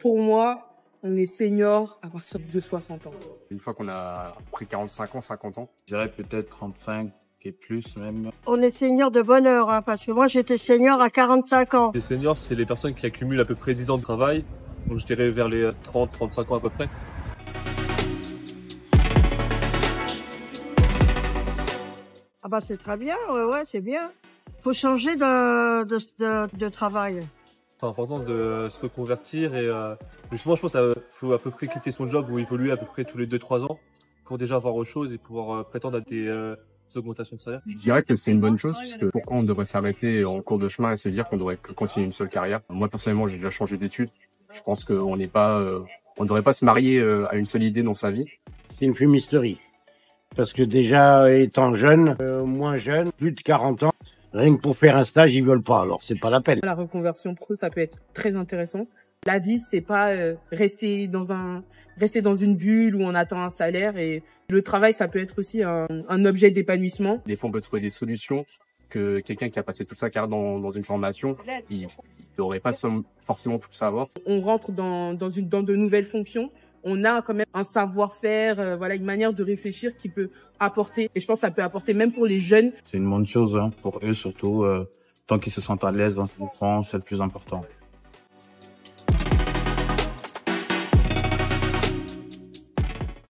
Pour moi, on est senior à partir de 60 ans. Une fois qu'on a pris 45 ans, 50 ans. Je dirais peut-être 35 et plus même. On est senior de bonne heure, hein, parce que moi j'étais senior à 45 ans. Les seniors, c'est les personnes qui accumulent à peu près 10 ans de travail. Donc je dirais vers les 30, 35 ans à peu près. Ah bah c'est très bien, ouais, c'est bien. Faut changer de travail. C'est important de se reconvertir et justement je pense qu'il faut à peu près quitter son job ou évoluer à peu près tous les 2-3 ans pour déjà voir autre chose et pouvoir prétendre à des augmentations de salaire. Je dirais que c'est une bonne chose, puisque pourquoi on devrait s'arrêter en cours de chemin et se dire qu'on devrait continuer une seule carrière. Moi personnellement, j'ai déjà changé d'études. Je pense qu'on n'est pas, on ne devrait pas se marier à une seule idée dans sa vie. C'est une fumisterie. Parce que déjà, étant jeune, moins jeune, plus de 40 ans, rien que pour faire un stage, ils veulent pas. Alors, c'est pas la peine. La reconversion pro, ça peut être très intéressant. La vie, c'est pas rester dans une bulle où on attend un salaire, et le travail, ça peut être aussi un objet d'épanouissement. Des fois, on peut trouver des solutions que quelqu'un qui a passé toute sa carrière dans une formation, il n'aurait pas forcément tout savoir. On rentre dans de nouvelles fonctions. On a quand même un savoir-faire, voilà, une manière de réfléchir qui peut apporter. Et je pense que ça peut apporter même pour les jeunes. C'est une bonne chose, hein, pour eux surtout. Tant qu'ils se sentent à l'aise dans ce qu'ils font, c'est le plus important.